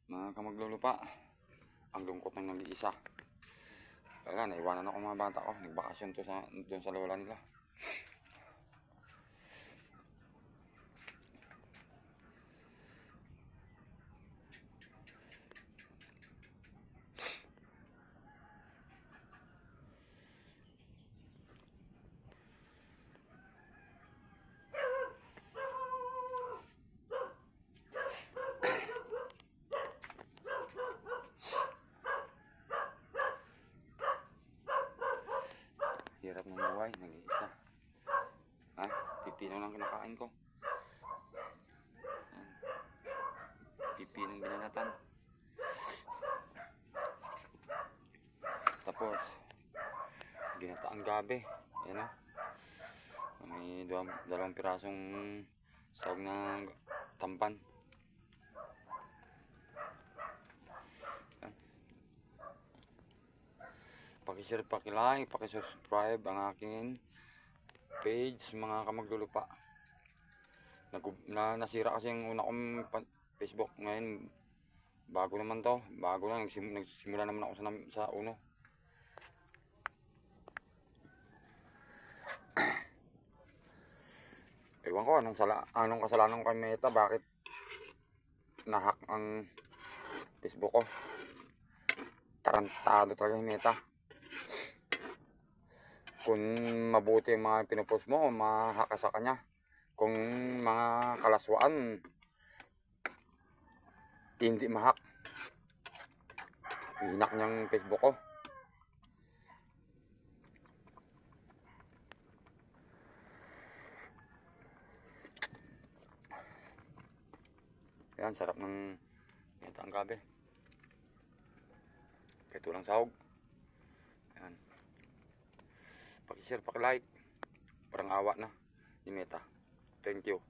Mga kamaglulupa, ang lungkot ng nag-iisa. Kaya naiwanan ako mga bata ko. Nagbakasyon to doon sa lola nila. Hirap ng buhay, nag-iisa. Ha? Pipino lang kinakain ko. Pipinong binalatan. Tapos, ginataang gabi. Ayan o. May dalawang pirasong sahog na tampan. Pakishare, pakilike, pakisubscribe ang aking page mga kamaglulupa. Nasira kasi yung una kong Facebook. Ngayon bago naman to. Bago lang, nagsimula naman ako sa uno. Ewan ko anong kasalanan ko kay Meta, bakit nahack ang Facebook ko. Tarantado talaga yung Meta. Kung mabuti yung mga pinupost mo, mahack ka sa kanya. Kung mga kalaswaan, hindi mahack. Hinak niyang Facebook ko. Ayan, sarap ng ang gabi. Ito lang sahog. Ayan. Pakishare, pakilike. Parang awa na ni Meta. Thank you.